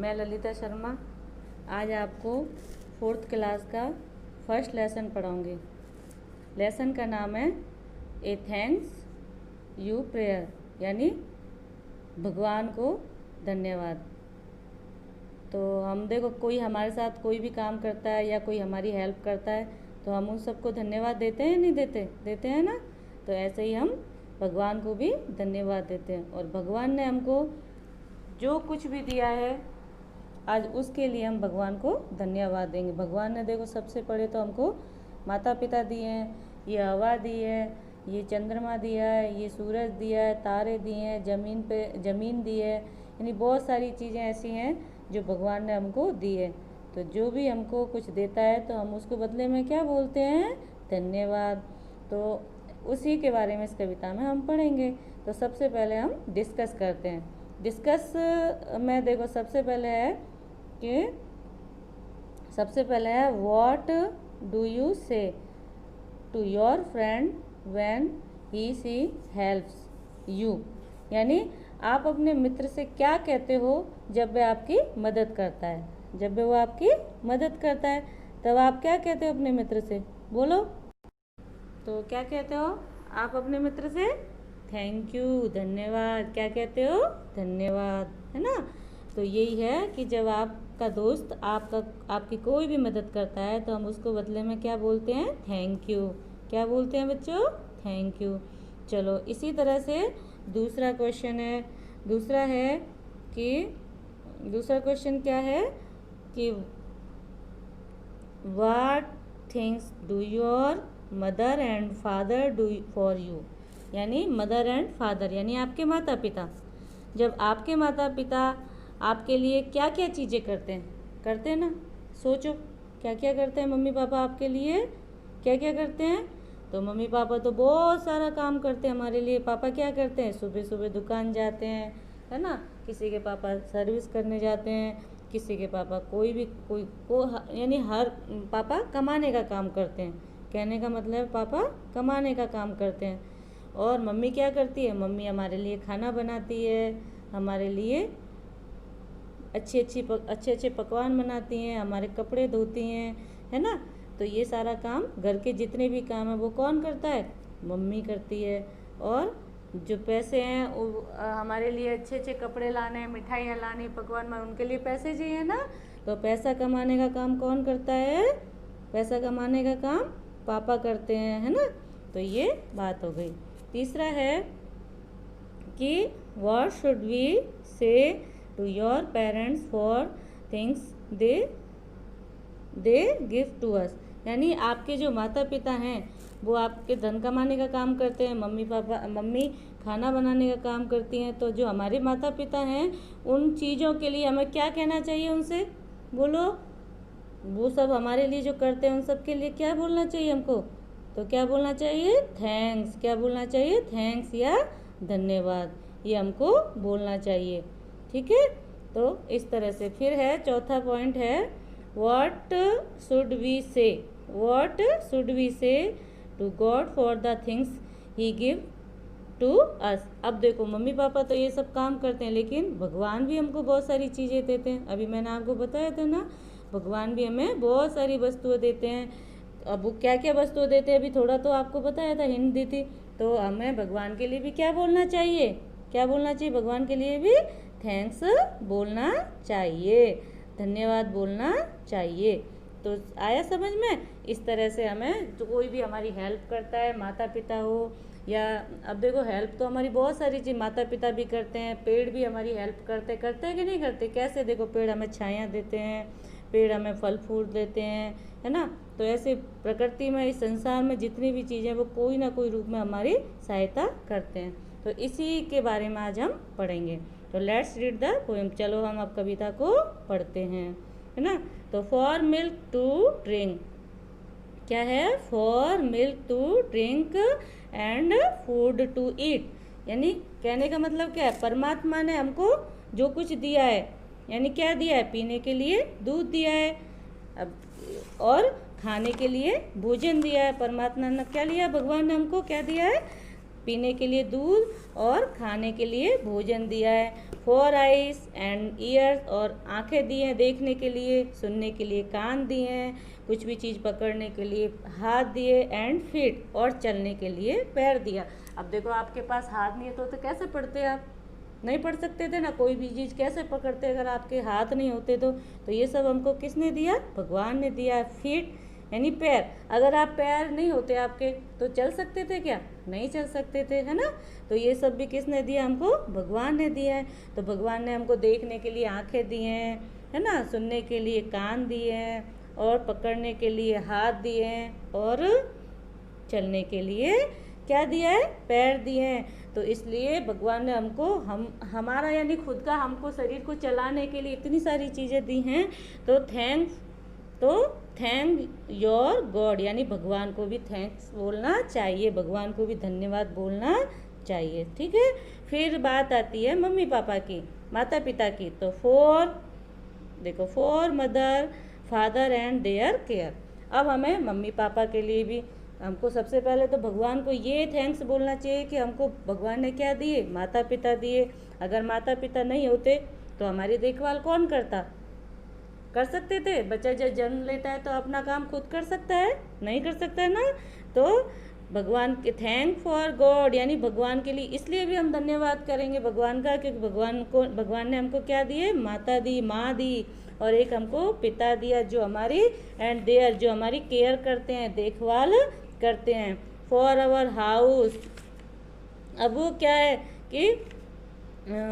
मैं ललिता शर्मा आज आपको 4th क्लास का फर्स्ट लेसन पढ़ाऊँगी। लेसन का नाम है ए थैंक्स यू प्रेयर, यानी भगवान को धन्यवाद। तो हम देखो, कोई हमारे साथ कोई भी काम करता है या कोई हमारी हेल्प करता है तो हम उन सबको धन्यवाद देते हैं, नहीं देते? देते हैं ना। तो ऐसे ही हम भगवान को भी धन्यवाद देते हैं। और भगवान ने हमको जो कुछ भी दिया है आज उसके लिए हम भगवान को धन्यवाद देंगे। भगवान ने देखो सबसे पहले तो हमको माता पिता दिए हैं, ये हवा दी है, ये चंद्रमा दिया है, ये सूरज दिया है, तारे दिए हैं, ज़मीन दी है, यानी बहुत सारी चीज़ें ऐसी हैं जो भगवान ने हमको दी है। तो जो भी हमको कुछ देता है तो हम उसको बदले में क्या बोलते हैं? धन्यवाद। तो उसी के बारे में इस कविता में हम पढ़ेंगे। तो सबसे पहले हम डिस्कस करते हैं। डिस्कस में देखो सबसे पहले है what do you say to your friend when he she helps you, यानी आप अपने मित्र से क्या कहते हो जब वह आपकी मदद करता है। जब वो आपकी मदद करता है तब आप क्या कहते हो अपने मित्र से? बोलो। तो क्या कहते हो आप अपने मित्र से? थैंक यू, धन्यवाद। क्या कहते हो? धन्यवाद, है ना। तो यही है कि जब आपका दोस्त आपकी कोई भी मदद करता है तो हम उसको बदले में क्या बोलते हैं? Thank you. क्या बोलते हैं बच्चों? Thank you. चलो, इसी तरह से दूसरा क्वेश्चन है। दूसरा क्वेश्चन क्या है कि what things do your mother and father do for you, यानी मदर एंड फादर यानी आपके माता पिता। जब आपके माता पिता आपके लिए क्या क्या चीज़ें करते हैं ना। सोचो क्या क्या करते हैं मम्मी पापा आपके लिए, क्या क्या करते हैं? तो मम्मी पापा तो बहुत सारा काम करते हैं हमारे लिए। पापा क्या करते हैं? सुबह सुबह दुकान जाते हैं, है ना। किसी के पापा सर्विस करने जाते हैं, किसी के पापा यानी हर पापा कमाने का काम करते हैं। कहने का मतलब पापा कमाने का काम करते हैं। और मम्मी क्या करती है? मम्मी हमारे लिए खाना बनाती है, हमारे लिए अच्छे पकवान बनाती हैं, हमारे कपड़े धोती हैं, है ना। तो ये सारा काम, घर के जितने भी काम है वो कौन करता है? मम्मी करती है। और जो पैसे हैं हमारे लिए अच्छे कपड़े लाने, मिठाइयाँ लानी, पकवान में उनके लिए पैसे चाहिए ना। तो पैसा कमाने का काम कौन करता है? पैसा कमाने का काम पापा करते हैं, है ना। तो ये बात हो गई। तीसरा है कि what should we say to your parents for things they give to us, यानी आपके जो माता पिता हैं वो आपके धन कमाने का काम करते हैं। मम्मी खाना बनाने का काम करती हैं। तो जो हमारे माता पिता हैं उन चीज़ों के लिए हमें क्या कहना चाहिए उनसे? बोलो। वो सब हमारे लिए जो करते हैं उन सब के लिए क्या बोलना चाहिए हमको? तो क्या बोलना चाहिए? थैंक्स। क्या बोलना चाहिए? थैंक्स या धन्यवाद, ये हमको बोलना चाहिए। ठीक है। तो इस तरह से फिर है चौथा पॉइंट है what should we say to God for the things he give to us. अब देखो, मम्मी पापा तो ये सब काम करते हैं लेकिन भगवान भी हमको बहुत सारी चीज़ें देते हैं। अभी मैंने आपको बताया था ना, भगवान भी हमें बहुत सारी वस्तुएं देते हैं। अब वो क्या क्या वस्तुएं देते हैं अभी थोड़ा तो आपको बताया था, हिंट दी थी। तो हमें भगवान के लिए भी क्या बोलना चाहिए? क्या बोलना चाहिए? भगवान के लिए भी थैंक्स बोलना चाहिए, धन्यवाद बोलना चाहिए। तो आया समझ में? इस तरह से हमें जो कोई भी हमारी हेल्प करता है, माता पिता हो या, अब देखो हेल्प तो हमारी बहुत सारी चीज़ माता पिता भी करते हैं, पेड़ भी हमारी हेल्प करते हैं कि नहीं करते? कैसे? देखो, पेड़ हमें छाया देते हैं, पेड़ हमें फल फूल देते हैं, है ना। तो ऐसे प्रकृति में, इस संसार में जितनी भी चीज़ें वो कोई ना कोई रूप में हमारी सहायता करते हैं। तो इसी के बारे में आज हम पढ़ेंगे। तो लेट्स रीड द पोएम। चलो हम अब कविता को पढ़ते हैं, है ना। तो फॉर मिल्क टू ड्रिंक, क्या है? For milk to drink and food to eat, यानी कहने का मतलब क्या है? परमात्मा ने हमको जो कुछ दिया है, यानी क्या दिया है? पीने के लिए दूध दिया है, अब और खाने के लिए भोजन दिया है। परमात्मा ने क्या लिया? भगवान ने हमको क्या दिया है? पीने के लिए दूध और खाने के लिए भोजन दिया है। 4 आइज एंड ईयर्स, और आंखें दी हैं देखने के लिए, सुनने के लिए कान दिए हैं, कुछ भी चीज़ पकड़ने के लिए हाथ दिए, एंड फीट, और चलने के लिए पैर दिया। अब देखो आपके पास हाथ नहीं है तो कैसे पढ़ते आप? नहीं पढ़ सकते थे ना, कोई भी चीज़ कैसे पकड़ते अगर आपके हाथ नहीं होते तो ये सब हमको किसने दिया? भगवान ने दिया। फीट यानी पैर, अगर आप पैर नहीं होते आपके तो चल सकते थे क्या? नहीं चल सकते थे, है ना। तो ये सब भी किसने दिया? हमको भगवान ने दिया है। तो भगवान ने हमको देखने के लिए आंखें दी हैं, है ना, सुनने के लिए कान दिए हैं, और पकड़ने के लिए हाथ दिए हैं, और चलने के लिए क्या दिया है? पैर दिए हैं। तो इसलिए भगवान ने हमको हमारा यानी खुद का हमको शरीर को चलाने के लिए इतनी सारी चीज़ें दी हैं। तो थैंक योर गॉड, यानी भगवान को भी थैंक्स बोलना चाहिए, भगवान को भी धन्यवाद बोलना चाहिए। ठीक है। फिर बात आती है मम्मी पापा की, माता पिता की। तो for mother father and their care. अब हमें मम्मी पापा के लिए भी हमको सबसे पहले तो भगवान को ये थैंक्स बोलना चाहिए कि हमको भगवान ने क्या दिए? माता पिता दिए। अगर माता पिता नहीं होते तो हमारी देखभाल कौन करता? कर सकते थे? बच्चा जब जन्म लेता है तो अपना काम खुद कर सकता है? नहीं कर सकता है ना। तो भगवान के थैंक फॉर गॉड, यानी भगवान के लिए इसलिए भी हम धन्यवाद करेंगे भगवान का, क्योंकि भगवान ने हमको क्या दिए? माता दी, माँ दी, और एक हमको पिता दिया जो हमारी एंड देयर, जो हमारी केयर करते हैं, देखभाल करते हैं। फॉर आवर हाउस, अब वो क्या है कि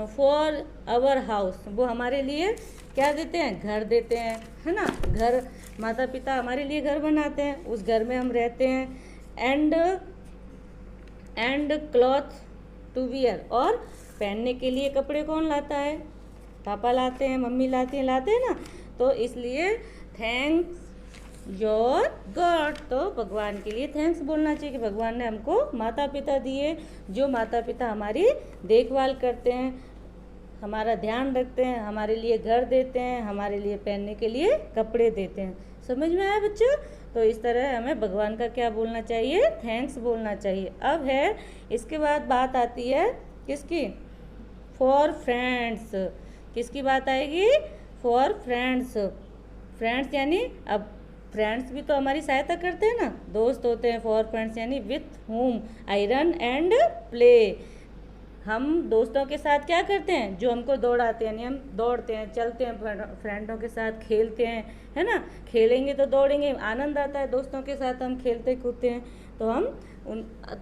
फॉर आवर हाउस, वो हमारे लिए क्या देते हैं? घर देते हैं, है ना। घर, माता पिता हमारे लिए घर बनाते हैं, उस घर में हम रहते हैं। एंड क्लॉथ टू वियर, और पहनने के लिए कपड़े कौन लाता है? पापा लाते हैं, मम्मी लाते हैं ना। तो इसलिए थैंक्स योर गॉड, तो भगवान के लिए थैंक्स बोलना चाहिए कि भगवान ने हमको माता पिता दिए, जो माता पिता हमारी देखभाल करते हैं, हमारा ध्यान रखते हैं, हमारे लिए घर देते हैं, हमारे लिए पहनने के लिए कपड़े देते हैं। समझ में आया बच्चों? तो इस तरह हमें भगवान का क्या बोलना चाहिए? थैंक्स बोलना चाहिए। अब है इसके बाद बात आती है किसकी? For friends. किसकी बात आएगी? For friends. फ्रेंड्स यानी अब फ्रेंड्स भी तो हमारी सहायता करते हैं ना, दोस्त होते हैं। फॉर फ्रेंड्स यानी with whom I run and play. हम दोस्तों के साथ क्या करते हैं? जो हमको दौड़ाते हैं, यानी हम दौड़ते हैं, चलते हैं, फ्रेंडों के साथ खेलते हैं, है ना। खेलेंगे तो दौड़ेंगे, आनंद आता है दोस्तों के साथ, हम खेलते कूदते हैं।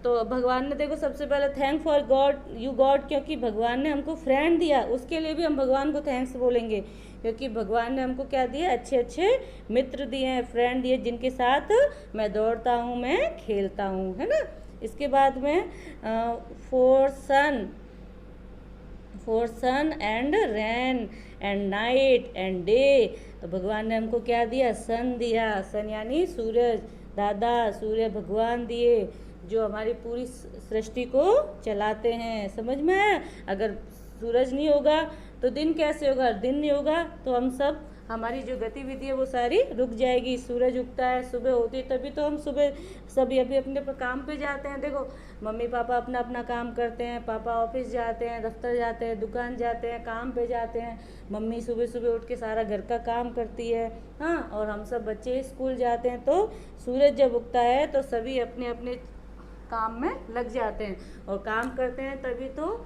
तो भगवान ने देखो सबसे पहले thank for God you God, क्योंकि भगवान ने हमको फ्रेंड दिया, उसके लिए भी हम भगवान को थैंक्स बोलेंगे, क्योंकि भगवान ने हमको क्या दिया? अच्छे अच्छे मित्र दिए हैं, फ्रेंड दिए, जिनके साथ मैं दौड़ता हूँ, मैं खेलता हूँ, है ना। इसके बाद में for sun and rain and night and day. तो भगवान ने हमको क्या दिया? सन दिया। सन यानी सूरज, दादा सूर्य भगवान दिए, जो हमारी पूरी सृष्टि को चलाते हैं। समझ में आया? अगर सूरज नहीं होगा तो दिन कैसे होगा? दिन नहीं होगा तो हम सब, हमारी जो गतिविधि है वो सारी रुक जाएगी। सूरज उगता है, सुबह होती है, तभी तो हम सुबह सभी अभी अपने काम पे जाते हैं। देखो मम्मी पापा अपना अपना काम करते हैं, पापा ऑफिस जाते हैं, दफ्तर जाते हैं, दुकान जाते हैं, काम पे जाते हैं। मम्मी सुबह सुबह उठ के सारा घर का काम करती है, हाँ, और हम सब बच्चे स्कूल जाते हैं। तो सूरज जब उगता है तो सभी अपने अपने काम में लग जाते हैं और काम करते हैं, तभी तो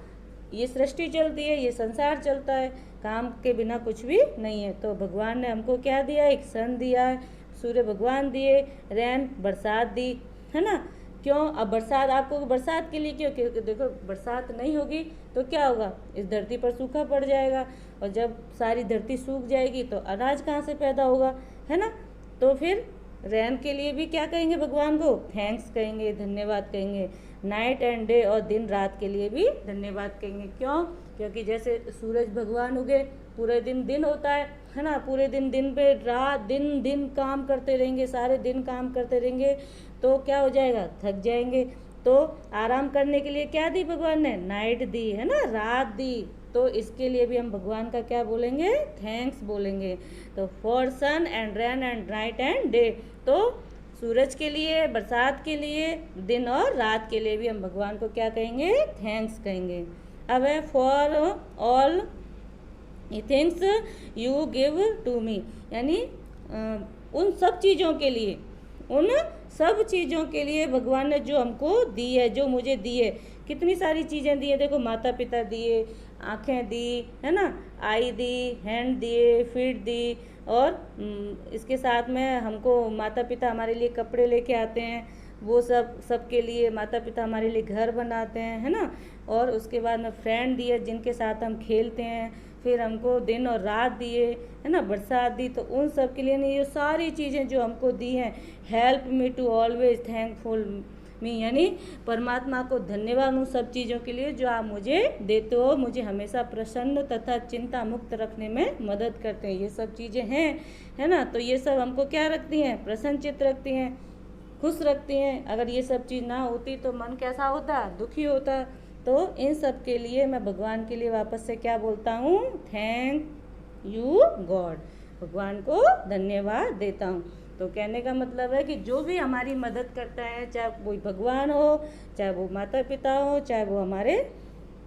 ये सृष्टि चलती है, ये संसार चलता है। काम के बिना कुछ भी नहीं है। तो भगवान ने हमको क्या दिया? एक सन दिया है, सूर्य भगवान दिए, रैन बरसात दी, है ना। क्यों? अब बरसात आपको बरसात के लिए क्यों? क्योंकि देखो बरसात नहीं होगी तो क्या होगा? इस धरती पर सूखा पड़ जाएगा, और जब सारी धरती सूख जाएगी तो अनाज कहाँ से पैदा होगा, है ना। तो फिर रैन के लिए भी क्या कहेंगे? भगवान को थैंक्स कहेंगे, धन्यवाद कहेंगे। नाइट एंड डे, और दिन रात के लिए भी धन्यवाद कहेंगे। क्यों? क्योंकि जैसे सूरज भगवान उगे, पूरे दिन दिन होता है ना, पूरे दिन पे रात दिन काम करते रहेंगे, सारे दिन काम करते रहेंगे तो क्या हो जाएगा? थक जाएंगे। तो आराम करने के लिए क्या दी भगवान ने? नाइट दी, है ना, रात दी। तो इसके लिए भी हम भगवान का क्या बोलेंगे? थैंक्स बोलेंगे। तो for sun and rain and night and day, तो सूरज के लिए, बरसात के लिए, दिन और रात के लिए भी हम भगवान को क्या कहेंगे? थैंक्स कहेंगे। अब है for all things you give to me, यानी उन सब चीज़ों के लिए, उन सब चीज़ों के लिए भगवान ने जो हमको दी है, जो मुझे दी है, कितनी सारी चीज़ें दी है। देखो, माता पिता दिए, आँखें दी, है ना, आई दी, हैंड दिए, फीट दी, और इसके साथ में हमको माता पिता हमारे लिए कपड़े लेके आते हैं, वो सबके लिए माता पिता हमारे लिए घर बनाते हैं, है ना। और उसके बाद में फ्रेंड दिए जिनके साथ हम खेलते हैं, फिर हमको दिन और रात दिए, है ना, बरसात दी। तो उन सब के लिए नहीं, ये सारी चीज़ें जो हमको दी हैं, help me to always thankful me, यानी परमात्मा को धन्यवाद उन सब चीज़ों के लिए जो आप मुझे देते हो, मुझे हमेशा प्रसन्न तथा चिंता मुक्त रखने में मदद करते हैं। ये सब चीज़ें हैं, है ना, तो ये सब हमको क्या रखती हैं? प्रसन्नचित्त रखती हैं, खुश रखती हैं। अगर ये सब चीज़ ना होती तो मन कैसा होता? दुखी होता। तो इन सब के लिए मैं भगवान के लिए वापस से क्या बोलता हूँ? थैंक यू गॉड, भगवान को धन्यवाद देता हूँ। तो कहने का मतलब है कि जो भी हमारी मदद करता है, चाहे कोई भगवान हो, चाहे वो माता पिता हो, चाहे वो हमारे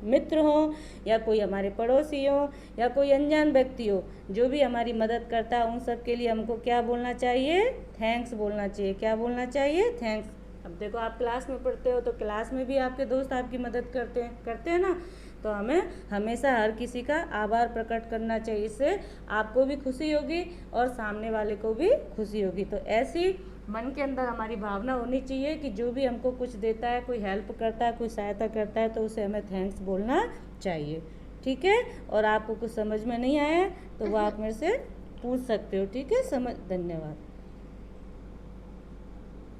मित्र हो, या कोई हमारे पड़ोसी हो, या कोई अनजान व्यक्ति हो, जो भी हमारी मदद करता है, उन सब के लिए हमको क्या बोलना चाहिए? थैंक्स बोलना चाहिए। क्या बोलना चाहिए? थैंक्स। अब देखो, आप क्लास में पढ़ते हो तो क्लास में भी आपके दोस्त आपकी मदद करते हैं ना, तो हमें हमेशा हर किसी का आभार प्रकट करना चाहिए। इससे आपको भी खुशी होगी और सामने वाले को भी खुशी होगी। तो ऐसी मन के अंदर हमारी भावना होनी चाहिए कि जो भी हमको कुछ देता है, कोई हेल्प करता है, कोई सहायता करता है, तो उसे हमें थैंक्स बोलना चाहिए। ठीक है। और आपको कुछ समझ में नहीं आया तो वो आप मेरे से पूछ सकते हो। ठीक है, धन्यवाद।